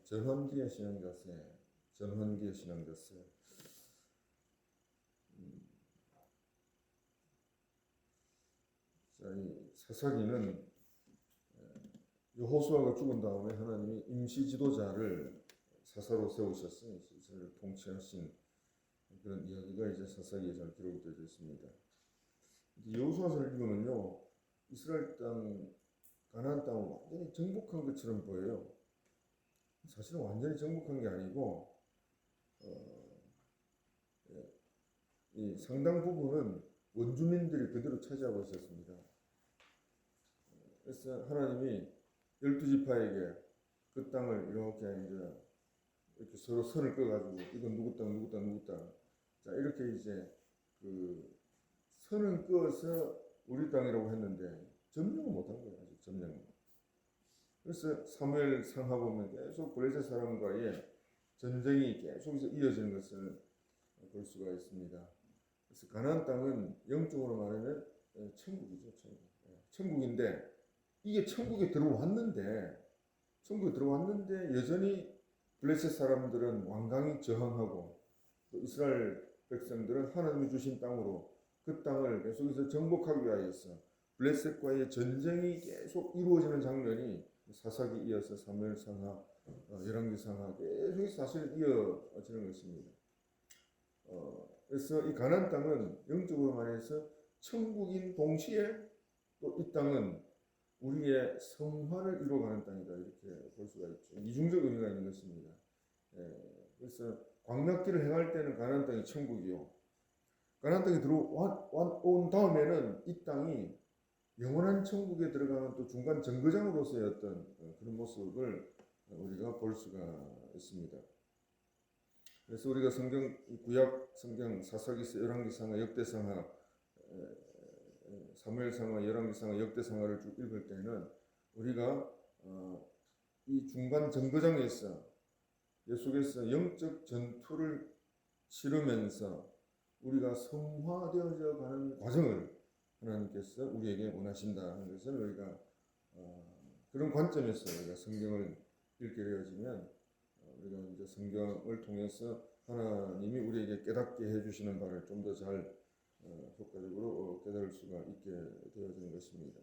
전환기의 신앙자세, 전환기의 신앙자세. 자, 이 사사기는 여호수아가 죽은 다음에 하나님이 임시 지도자를 사사로 세우셨어요. 이스라엘을 통치하신 그런 이야기가 이제 사사기에 잘 기록되어 있습니다. 여호수아 설교는요, 이스라엘 땅, 가나안 땅을 완전히 정복한 것처럼 보여요. 사실은 완전히 정복한 게 아니고 이 상당 부분은 원주민들이 그대로 차지하고 있었습니다. 그래서 하나님이 12지파에게 그 땅을 이렇게 서로 선을 그어가지고 이건 누구 땅, 누구 땅, 누구 땅. 자, 이렇게 이제 그 선을 그어서 우리 땅이라고 했는데 점령을 못한 거예요. 아직 점령. 그래서 사무엘 상하 보면 계속 블레셋 사람과의 전쟁이 계속해서 이어지는 것을 볼 수가 있습니다. 그래서 가나안 땅은 영적으로 말하면 천국이죠, 천국. 천국인데 이게 천국에 들어왔는데 여전히 블레셋 사람들은 완강히 저항하고 또 이스라엘 백성들은 하나님이 주신 땅으로 그 땅을 계속해서 정복하기 위하여서 블레셋과의 전쟁이 계속 이루어지는 장면이 사사기 이어서 사무엘 상하, 열왕기 상하 계속 사실 이어지는 것입니다. 그래서 이 가나안 땅은 영적으로 말해서 천국인 동시에 또 이 땅은 우리의 성화를 이루어가는 땅이다, 이렇게 볼 수가 있죠. 이중적 의미가 있는 것입니다. 그래서 광락길을 행할 때는 가나안 땅이 천국이요, 가나안 땅에 들어온 다음에는 이 땅이 영원한 천국에 들어가는 또 중간 정거장으로서의 어떤 그런 모습을 우리가 볼 수가 있습니다. 그래서 우리가 성경, 구약 성경 사사기서, 열왕기상하, 역대상하, 사무엘상하, 열왕기상하, 역대상하를 쭉 읽을 때는 우리가 이 중간 정거장에서 계속해서 영적 전투를 치르면서 우리가 성화되어져 가는 과정을 하나님께서 우리에게 원하신다 하는 것을 우리가 그런 관점에서 우리가 성경을 읽게 되어지면 우리가 이제 성경을 통해서 하나님이 우리에게 깨닫게 해주시는 바를 좀 더 잘 효과적으로 깨달을 수가 있게 되어지는 것입니다.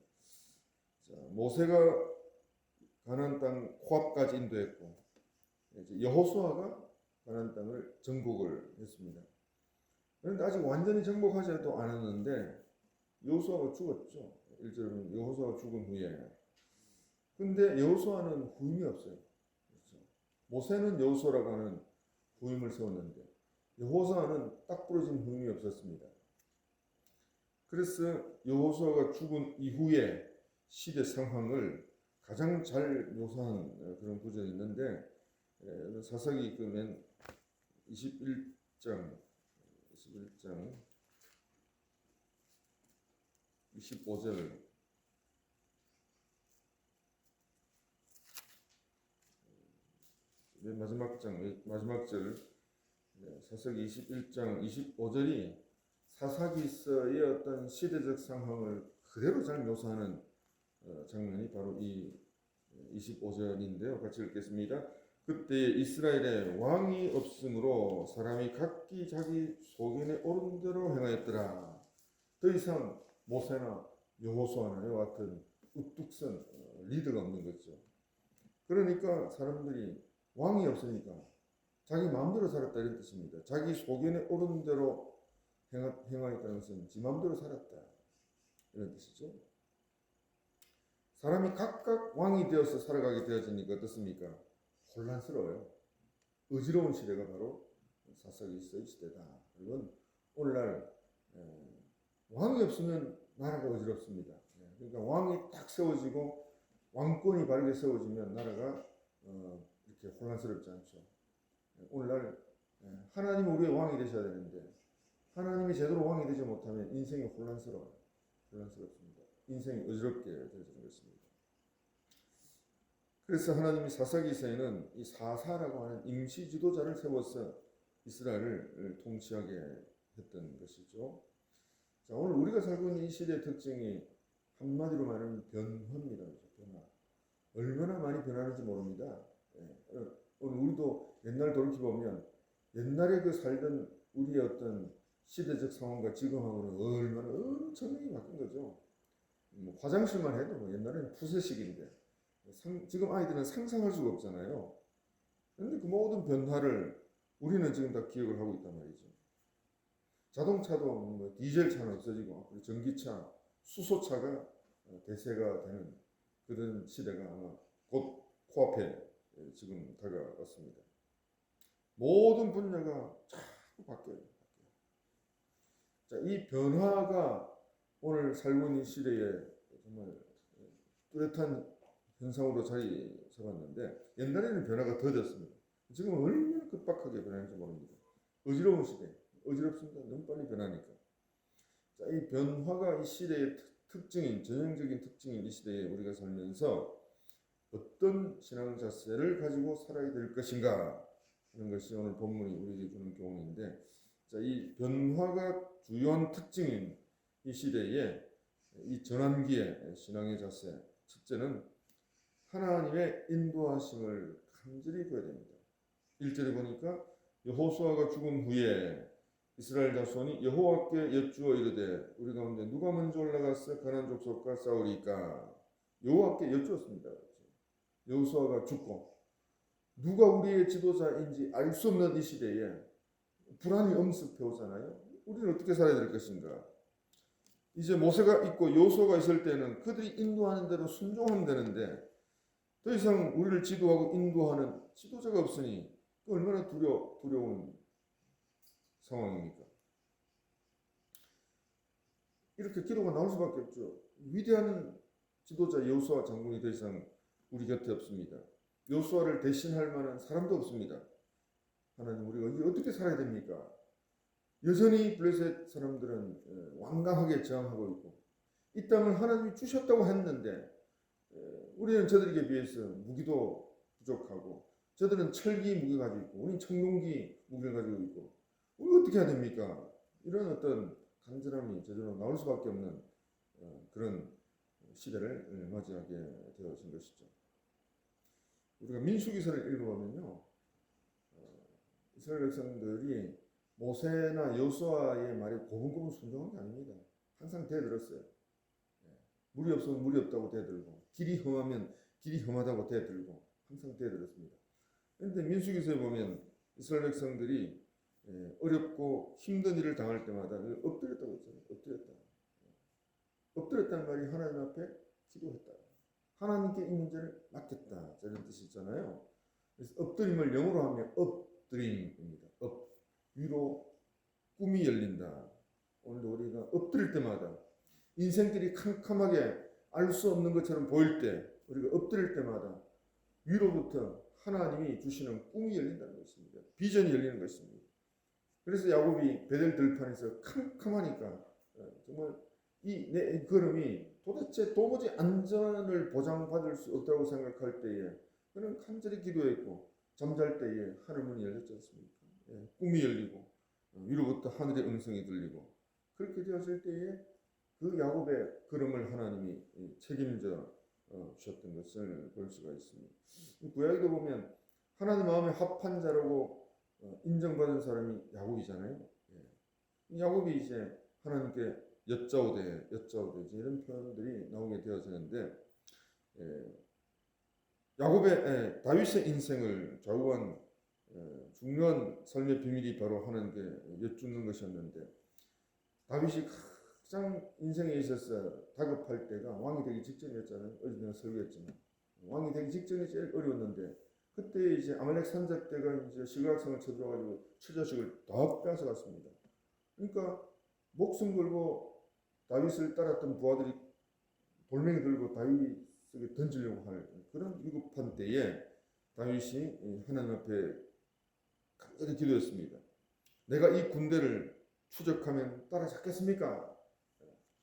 자, 모세가 가나안 땅 호압까지 인도했고 이제 여호수아가 가나안 땅을 정복을 했습니다. 그런데 아직 완전히 정복하지도 않았는데 여호수아가 죽었죠. 1절은 여호수아가 죽은 후에. 근데 여호수아는 후임이 없어요. 그렇죠? 모세는 여호수아라고 하는 후임을 세웠는데 여호수아는 딱 부러진 후임이 없었습니다. 그래서 여호수아가 죽은 이후의 시대 상황을 가장 잘 묘사한 그런 구절이 있는데 사사기 그러면 21장 25절 마지막 절 사사기 21장 25절이 사사기서의 어떤 시대적 상황을 그대로 잘 묘사하는 장면이 바로 이 25절인데요. 같이 읽겠습니다. 그때 이스라엘에 왕이 없으므로 사람이 각기 자기 소견에 오른 대로 행하였더라. 더 이상 모세나 여호수아나 이와 같은 우뚝선 리더가 없는 거죠. 그러니까 사람들이 왕이 없으니까 자기 마음대로 살았다, 이런 뜻입니다. 자기 소견에 오른 대로 행하였다는 것은 지 마음대로 살았다, 이런 뜻이죠. 사람이 각각 왕이 되어서 살아가게 되어지니까 어떻습니까? 혼란스러워요. 어지러운 시대가 바로 사사기서의 시대다. 이건 오늘날 왕이 없으면 나라가 어지럽습니다. 그러니까 왕이 딱 세워지고 왕권이 바르게 세워지면 나라가 이렇게 혼란스럽지 않죠. 오늘날 하나님이 우리의 왕이 되셔야 되는데 하나님이 제대로 왕이 되지 못하면 인생이 혼란스럽습니다. 인생이 어지럽게 되어지는 것입니다. 그래서 하나님이 사사기서에는 이 사사라고 하는 임시 지도자를 세워서 이스라엘을 통치하게 했던 것이죠. 자, 오늘 우리가 살고 있는 이 시대의 특징이 한마디로 말하면 변화입니다. 변화. 얼마나 많이 변하는지 모릅니다. 오늘 우리도 옛날 돌이켜보면 옛날에 그 살던 우리의 어떤 시대적 상황과 지금하고는 얼마나 엄청나게 바뀐 거죠. 뭐 화장실만 해도 뭐 옛날에는 푸세식인데 지금 아이들은 상상할 수가 없잖아요. 그런데 그 모든 변화를 우리는 지금 다 기억을 하고 있단 말이죠. 자동차도 뭐 디젤 차는 없어지고 그리고 전기차, 수소차가 대세가 되는 그런 시대가 아마 곧 코앞에 지금 다가왔습니다. 모든 분야가 자꾸 바뀌어요. 자, 이 변화가 오늘 살고 있는 시대에 정말 뚜렷한 현상으로 자리 잡았는데 옛날에는 변화가 더뎠습니다. 지금은 얼마나 급박하게 변하는지 모릅니다. 어지러운 시대, 어지럽습니다. 너무 빨리 변하니까. 자, 이 변화가 이 시대의 특징인 전형적인 특징인 이 시대에 우리가 살면서 어떤 신앙 자세를 가지고 살아야 될 것인가 하는 것이 오늘 본문이 우리에게 주는 교훈인데, 자, 이 변화가 주요한 특징인 이 시대에 이 전환기의 신앙의 자세, 첫째는 하나님의 인도하심을 간절히 구해야 됩니다. 1절에 보니까 여호수아가 죽은 후에 이스라엘 자손이 여호와께 여쭈어 이르되 우리 가운데 누가 먼저 올라가서 가나안 족속과 싸우리까? 여호와께 여쭈었습니다. 여호수아가 죽고 누가 우리의 지도자인지 알 수 없는 이 시대에 불안이 엄습해 오잖아요. 우리는 어떻게 살아야 될 것인가? 이제 모세가 있고 여호수아가 있을 때는 그들이 인도하는 대로 순종하면 되는데 더 이상 우리를 지도하고 인도하는 지도자가 없으니 얼마나 두려운 상황입니까? 이렇게 기도가 나올 수밖에 없죠. 위대한 지도자 여호수아 장군이 더 이상 우리 곁에 없습니다. 여호수아를 대신할 만한 사람도 없습니다. 하나님, 우리가 어떻게 살아야 됩니까? 여전히 블레셋 사람들은 완강하게 저항하고 있고 이 땅을 하나님이 주셨다고 했는데 우리는 저들에게 비해서 무기도 부족하고 저들은 철기 무기 가지고 있고 우리는 청동기 무기를 가지고 있고 우리 어떻게 해야 됩니까? 이런 어떤 간절함이 저절로 나올 수밖에 없는 그런 시대를 맞이하게 되어진 것이죠. 우리가 민수기서를 읽어보면요, 이스라엘 백성들이 모세나 여호수아의 말에 고분고분 순종한 게 아닙니다. 항상 대들었어요. 물이 없으면 물이 없다고 대들고 길이 험하면 길이 험하다고 대들고 항상 대들었습니다. 그런데 민수기서에 보면 이스라엘 백성들이 어렵고 힘든 일을 당할 때마다 엎드렸다고 했잖아요. 엎드렸다는 말이 하나님 앞에 기도했다. 하나님께 이 문제를 맡겼다. 이런 뜻이 있잖아요. 그래서 엎드림을 영어로 하면 엎드림입니다. 위로 꿈이 열린다. 오늘도 우리가 엎드릴 때마다 인생길이 캄캄하게 알 수 없는 것처럼 보일 때 우리가 엎드릴 때마다 위로부터 하나님이 주시는 꿈이 열린다는 것입니다. 비전이 열리는 것입니다. 그래서 야곱이 베델 들판에서 캄캄하니까 정말 이 내 걸음이 도대체 도무지 안전을 보장받을 수 없다고 생각할 때에 그는 간절히 기도했고 잠잘 때에 하늘문이 열렸지 않습니까? 꿈이 열리고 위로부터 하늘의 음성이 들리고 그렇게 되었을 때에 그 야곱의 걸음을 하나님이 책임져 주셨던 것을 볼 수가 있습니다. 구약에도 보면 하나님 마음에 합한 자라고 인정받은 사람이 야곱이잖아요. 야곱이 이제 하나님께 여짜오되 이런 표현들이 나오게 되어지는데 야곱의 다윗의 인생을 좌우한 중요한 삶의 비밀이 바로 하나님께 여쭙는 것이었는데 다윗이 가장 인생에 있어서 다급할 때가 왕이 되기 직전이었잖아요. 어제 내가 설교했지만 왕이 되기 직전이 제일 어려웠는데 그때 이제 아말렉 산적대가 이제 시그락성을 쳐들어가지고 처자식을 다 빼앗아갔습니다. 그러니까 목숨 걸고 다윗을 따랐던 부하들이 돌멩이 들고 다윗에게 던지려고 할 그런 위급한 때에 다윗이 하나님 앞에 간절히 기도했습니다. 내가 이 군대를 추적하면 따라잡겠습니까?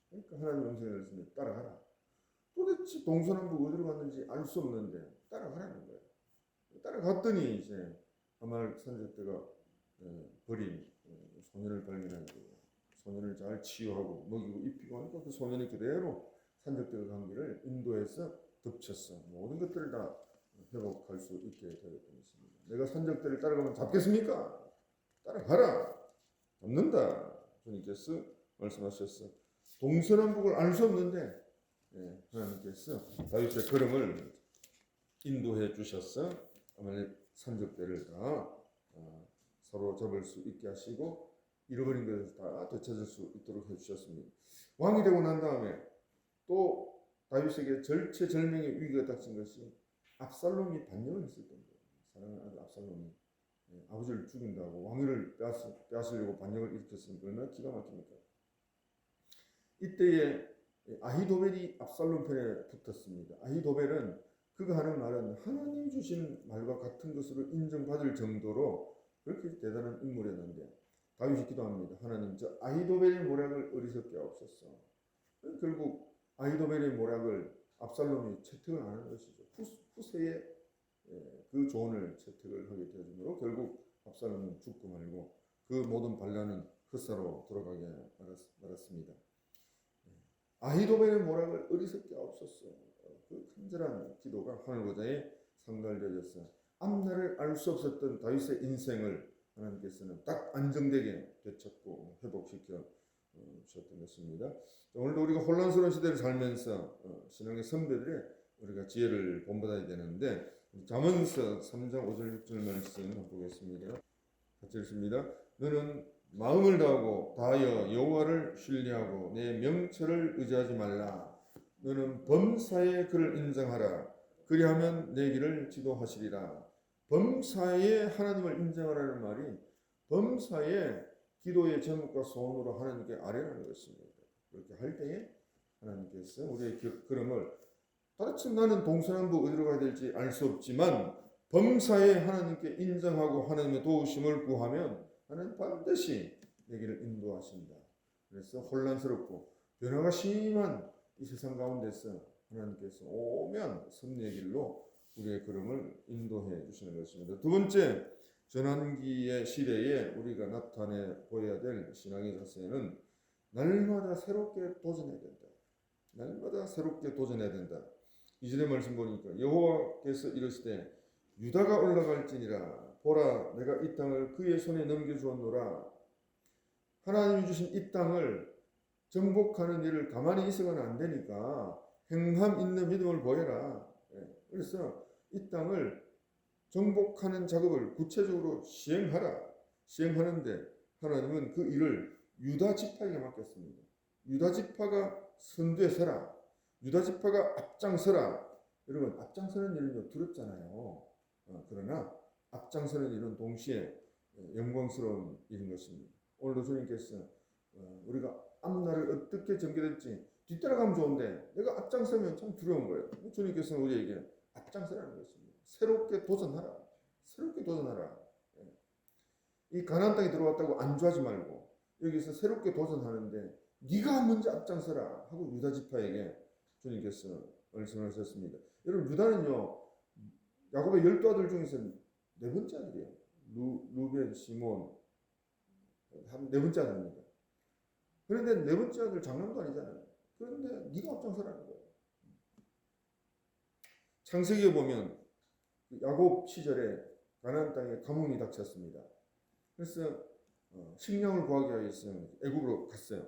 그러니까 하나님 음성이 들렸습니다. 따라가라. 도대체 동서남북 어디로 갔는지 알 수 없는데 따라가라는 거예요. 따라갔더니 이제 아말렉 산적대가 버린 소년을 발견하고 소년을 잘 치유하고 먹이고 입히고 하니까 그 소년이 그대로 산적대가 간 길을 인도해서 덮쳤어. 모든 것들을 다 회복할 수 있게 되었던 것입니다. 내가 산적들을 따라가면 잡겠습니까? 따라가라. 잡는다. 주님께서 말씀하셨어. 동서남북을 알 수 없는데 하나님께서 다윗의 걸음을 인도해 주셔서 아말렉 산적들을 다 사로잡을 수 있게 하시고 잃어버린 것을 다 되찾을 수 있도록 해주셨습니다. 왕이 되고 난 다음에 또 다윗에게 절체절명의 위기가 닥친 것이 압살롬이 반역을 했을 때입니다. 사랑하는 아들 압살롬이 아버지를 죽인다고 왕위를 빼앗으려고 반역을 일으켰으니까 얼마나 기가 막힙니까? 이때에 아히도벨이 압살롬 편에 붙었습니다. 아히도벨은 그가 하는 말은 하나님이 주신 말과 같은 것으로 인정받을 정도로 그렇게 대단한 인물이었는데 다윗이 기도합니다. 하나님, 저 아히도벨의 모략을 어리석게 하옵소서. 결국 아히도벨의 모략을 압살롬이 채택을 안 하는 것이죠. 후세에 그 조언을 채택을 하게 되므로 결국 압살롬은 죽고 말고 그 모든 반란은 흑사로 돌아가게 말았습니다. 아히도벨의 모략을 어리석게 하옵소서. 그 간절한 기도가 하늘보좌에 상달되어서 앞날을 알 수 없었던 다윗의 인생을 하나님께서는 딱 안정되게 되찾고 회복시켜 주셨던 것입니다. 오늘도 우리가 혼란스러운 시대를 살면서 신앙의 선배들의 우리가 지혜를 본받아야 되는데 잠언서 3장 5절 6절 말씀 보겠습니다. 같이 읽습니다. 너는 마음을 다하여 여호와를 신뢰하고 내 명철을 의지하지 말라. 너는 범사에 그를 인정하라. 그리하면 내 길을 지도하시리라. 범사에 하나님을 인정하라는 말이 범사에 기도의 제목과 소원으로 하나님께 아뢰라는 것입니다. 그렇게 할 때에 하나님께서 우리의 걸음을 도대체 나는 동서남북 어디로 가야 될지 알 수 없지만 범사에 하나님께 인정하고 하나님의 도우심을 구하면 하나님 반드시 내 길을 인도하신다. 그래서 혼란스럽고 변화가 심한 이 세상 가운데서 하나님께서 오면 섭리의 길로 우리의 걸음을 인도해 주시는 것입니다. 두 번째, 전환기의 시대에 우리가 나타내 보여야 될 신앙의 자세는 날마다 새롭게 도전해야 된다. 날마다 새롭게 도전해야 된다. 2절의 말씀 보니까 여호와께서 이르시되 유다가 올라갈지니라 보라 내가 이 땅을 그의 손에 넘겨주었노라. 하나님이 주신 이 땅을 정복하는 일을 가만히 있어서는 안 되니까 행함 있는 믿음을 보여라. 그래서 이 땅을 정복하는 작업을 구체적으로 시행하는데 하나님은 그 일을 유다 지파에게 맡겼습니다. 유다 지파가 선두에 서라. 유다 지파가 앞장서라. 여러분 앞장서는 일은 두렵잖아요. 그러나 앞장서는 일은 동시에 영광스러운 일인 것입니다. 오늘도 주님께서 우리가 앞날을 어떻게 전개될지 뒤따라가면 좋은데 내가 앞장서면 참 두려운 거예요. 주님께서는 우리에게 앞장서라는 것입니다. 새롭게 도전하라. 새롭게 도전하라. 이 가나안 땅에 들어왔다고 안주하지 말고 여기서 새롭게 도전하는데 네가 먼저 앞장서라 하고 유다 지파에게 주님께서 말씀하셨습니다. 여러분 유다는요 야곱의 12아들 중에서 네 번째 아들이에요. 루벤, 시몬 네 번째 아들입니다. 그런데 네 번째 아들 장남도 아니잖아요. 그런데 네가 앞장서라는 거예요. 창세기에 보면 야곱 시절에 가나안 땅에 가뭄이 닥쳤습니다. 그래서 식량을 구하기 위해서 애굽으로 갔어요.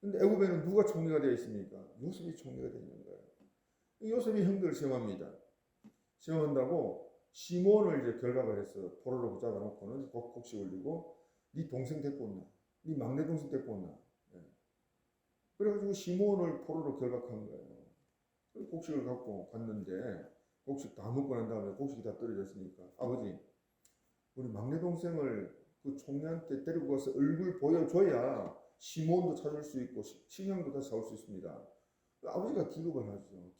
근데 애굽에는 누가 총리가 되어 있습니까? 요셉이 총리가 되어 있는 거예요. 요셉이 형들을 시험합니다. 시험한다고 시몬을 이제 결박을 해서 포로로 붙잡아 놓고는 곡식 올리고 네 동생 데리고 온나, 네 막내 동생 데리고 온나. 그래가지고 시몬을 포로로 결박한 거예요. 곡식을 갖고 갔는데 곡식 다 먹고 난 다음에 곡식이 다 떨어졌으니까 아버지 우리 막내 동생을 그 총리한테 데리고 가서 얼굴 보여줘야 시몬도 찾을 수 있고 식량도 다시 사올 수 있습니다. 아버지가 기겁을 하죠.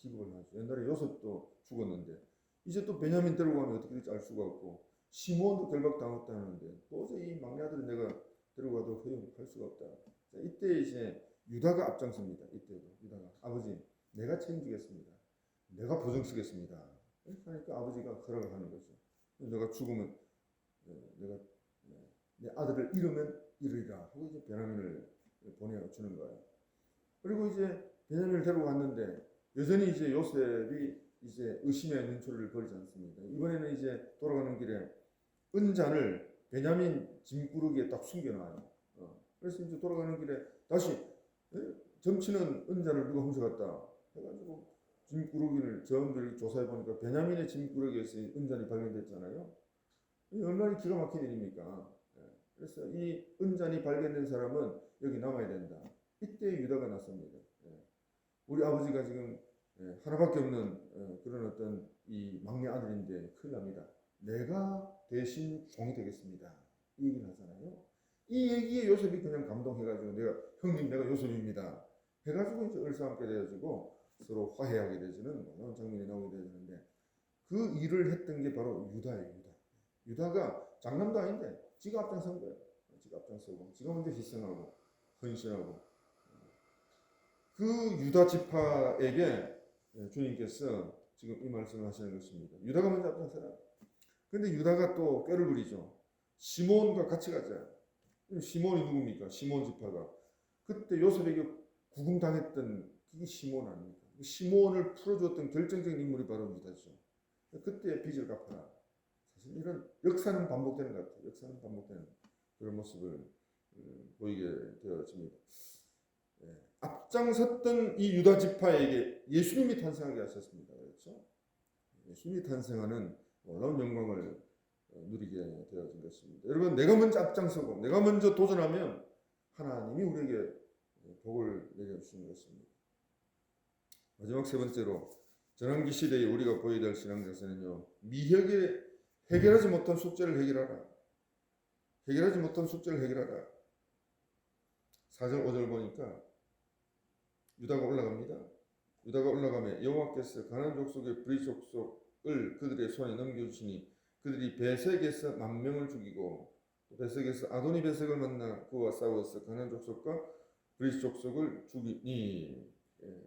옛날에 요셉도 죽었는데 이제 또 베냐민 데리고 가면 어떻게 될지 알 수가 없고 시몬도 결박당했다는데 도저히 막내 아들은 내가 데리고 가도 허용할 수가 없다. 자, 이때 이제 유다가 앞장섭니다. 이때도 유다가 아버지 내가 책임지겠습니다. 내가 보증 쓰겠습니다. 이렇게 하니까 아버지가 허락을 하는 거죠. 내가 죽으면 내가 내 아들을 잃으면 잃으리라 하고 이제 베냐민을 보내주는 거예요. 그리고 이제 베냐민을 데리고 갔는데 여전히 이제 요셉이 이제 의심의 눈초리를 버리지 않습니다. 이번에는 이제 돌아가는 길에 은잔을 베냐민 짐꾸러기에 딱 숨겨놔요. 그래서 이제 돌아가는 길에 다시 점치는 은잔을 누가 훔쳐갔다 해가지고 짐꾸러기를 저음들이 조사해 보니까 베냐민의 짐꾸러기에서 은잔이 발견됐잖아요. 이 얼마나 기가 막힌 일입니까? 그래서 이 은잔이 발견된 사람은 여기 남아야 된다. 이때 유다가 났습니다. 우리 아버지가 지금 하나밖에 없는 그런 어떤 이 막내 아들인데 큰일 납니다. 내가 대신 종이 되겠습니다. 이 얘기를 하잖아요. 이 얘기에 요셉이 그냥 감동해가지고 내가 형님 내가 요셉입니다. 해가지고 이제 을사함께 되어지고 서로 화해하게 되지는 그런 장면이 나오게 되는데 그 일을 했던 게 바로 유다예요. 유다가 장남도 아닌데 지가 앞장선 거예요. 지가 앞장서고 지가 먼저 희생하고 헌신하고 그 유다 지파에게 주님께서 지금 이 말씀을 하시는 것입니다. 유다가 먼저 앞장서라. 근데 유다가 또 꾀를 부리죠. 시몬과 같이 가자. 시몬이 누굽니까? 시몬 지파가 그때 요셉에게 구금당했던 그게 시몬 아닙니까? 시몬을 풀어주었던 결정적인 인물이 바로 유다죠. 그때 빚을 갚아라. 사실 이런 역사는 반복되는 것 같아요. 역사는 반복되는 그런 모습을 보이게 되어집니다. 앞장섰던 이 유다 지파에게 예수님이 탄생하게 하셨습니다. 그렇죠? 예수님이 탄생하는 놀라운 영광을 누리게 되어진 것입니다. 여러분, 내가 먼저 앞장서고 내가 먼저 도전하면 하나님이 우리에게 복을 내려주시는 것입니다. 마지막 세 번째로 전환기 시대에 우리가 보여야 될 신앙자세는요, 미해결에 해결하지 못한 숙제를 해결하라. 해결하지 못한 숙제를 해결하라. 4절 5절 보니까 유다가 올라갑니다. 유다가 올라가며 여호와께서 가나안 족속의 브리 족속을 그들의 손에 넘겨주시니 그들이 베색에서 10,000명을 죽이고 베색에서 아도니 베색을 만나 그와 싸워서 가나안 족속과 브리 족속을 죽이니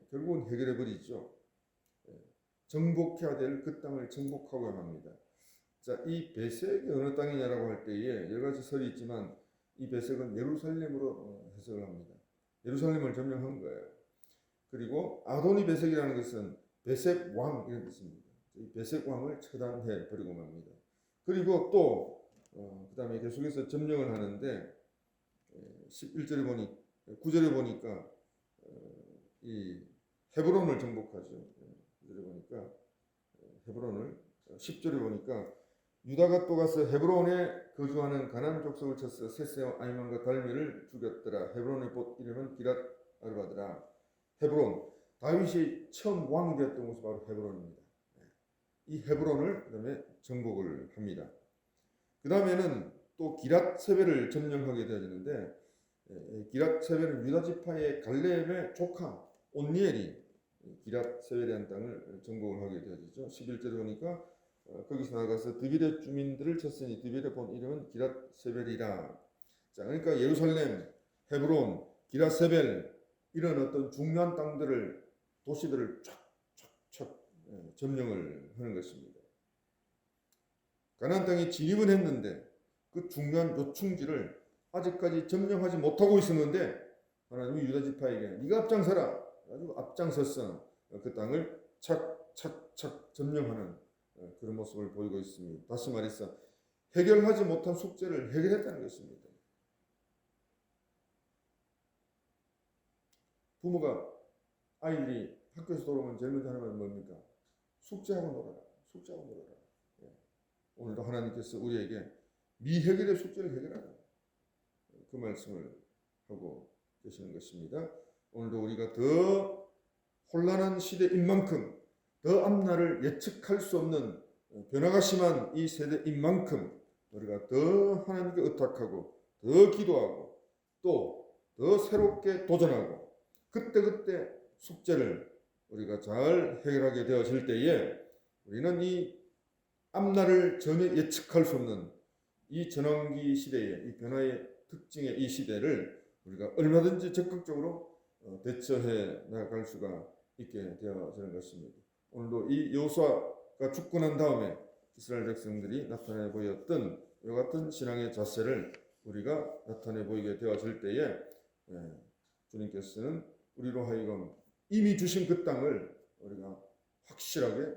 결국은 해결해 버리죠. 정복해야 될 그 땅을 정복하고 합니다. 자, 이 베색이 어느 땅이냐라고 할 때에 여러 가지 설이 있지만 이 베색은 예루살렘으로 해석을 합니다. 예루살렘을 점령한 거예요. 그리고 아도니 베색이라는 것은 베색 왕 이런 뜻입니다. 이 베색 왕을 처단해 버리고 맙니다. 그리고 또 그 다음에 계속해서 점령을 하는데 11절에 보니 9절에 보니까 이 헤브론을 정복하죠. 9절에 보니까 헤브론을 10절에 보니까 유다가 또 가서 헤브론에 거주하는 가나안 족속을 쳐서 세세와 아이만과 달미를 죽였더라. 헤브론의 봇 이름은 기랏 아르바더라. 헤브론, 다윗이 처음 왕이 되었던 곳이 바로 헤브론입니다. 이 헤브론을 그다음에 정복을 합니다. 그 다음에는 또 기랏 세벨을 점령하게 되어지는데 기랏 세벨은 유다 지파의 갈렙의 조카 온니엘이 기랏 세벨이라는 땅을 정복을 하게 되어지죠. 11절에 보니까 거기서 나가서 드빌의 주민들을 쳤으니 드빌의 본 이름은 기랏 세벨이라. 자, 그러니까 예루살렘, 헤브론, 기랏 세벨 이런 어떤 중요한 땅들을 도시들을 촥촥촥 점령을 하는 것입니다. 가나안 땅에 진입은 했는데 그 중요한 요충지를 아직까지 점령하지 못하고 있었는데 하나님이 유다 지파에게 네가 앞장서라. 가지고 앞장서서 그 땅을 착착착 점령하는 그런 모습을 보이고 있습니다. 다시 말해서 해결하지 못한 숙제를 해결했다는 것입니다. 부모가 아이들이 학교에서 돌아오면 제일 먼저 하는 건 뭡니까? 숙제하고 놀아라. 숙제하고 놀아라. 오늘도 하나님께서 우리에게 미해결의 숙제를 해결하라. 그 말씀을 하고 계시는 것입니다. 오늘도 우리가 더 혼란한 시대인 만큼 더 앞날을 예측할 수 없는 변화가 심한 이 세대인 만큼 우리가 더 하나님께 의탁하고 더 기도하고 또 더 새롭게 도전하고 그때그때 숙제를 우리가 잘 해결하게 되어질 때에 우리는 이 앞날을 전혀 예측할 수 없는 이 전환기 시대의 이 변화의 특징의 이 시대를 우리가 얼마든지 적극적으로 대처해 나갈 수가 있게 되어지는 것입니다. 오늘도 이 여호수아가 죽고 난 다음에 이스라엘 백성들이 나타내 보였던 이와 같은 신앙의 자세를 우리가 나타내 보이게 되어질 때에 주님께서는 우리로 하여금 이미 주신 그 땅을 우리가 확실하게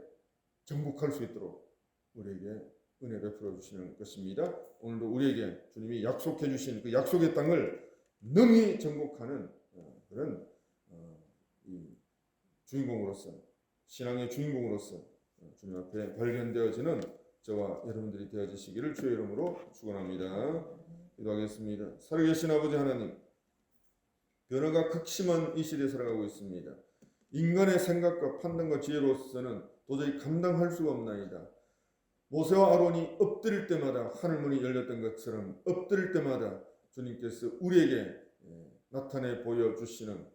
정복할 수 있도록 우리에게 은혜 베풀어 주시는 것입니다. 오늘도 우리에게 주님이 약속해 주신 그 약속의 땅을 능히 정복하는 그런 이 주인공으로서, 신앙의 주인공으로서 주님 앞에 발견되어지는 저와 여러분들이 되어지시기를 주의 이름으로 축원합니다. 기도하겠습니다. 살아계신 아버지 하나님, 변화가 극심한 이 시대에 살아가고 있습니다. 인간의 생각과 판단과 지혜로서는 도저히 감당할 수가 없나이다. 모세와 아론이 엎드릴 때마다 하늘문이 열렸던 것처럼 엎드릴 때마다 주님께서 우리에게 나타내 보여주시는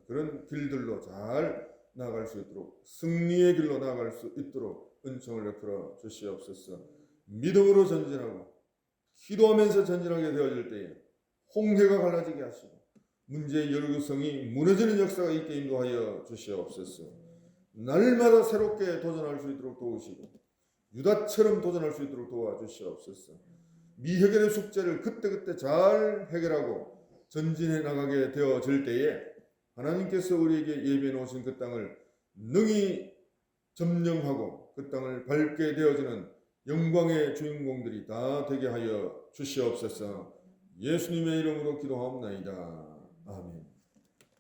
그런 길들로 잘 나아갈 수 있도록, 승리의 길로 나아갈 수 있도록 은총을 베풀어 주시옵소서. 믿음으로 전진하고 기도하면서 전진하게 되어질 때에 홍해가 갈라지게 하시고 문제의 열구성이 무너지는 역사가 있게 인도하여 주시옵소서. 날마다 새롭게 도전할 수 있도록 도우시고 유다처럼 도전할 수 있도록 도와주시옵소서. 미해결의 숙제를 그때그때 잘 해결하고 전진해 나가게 되어질 때에 하나님께서 우리에게 예비해 놓으신 그 땅을 능히 점령하고 그 땅을 밟게 되어지는 영광의 주인공들이 다 되게 하여 주시옵소서. 예수님의 이름으로 기도하옵나이다. 아멘.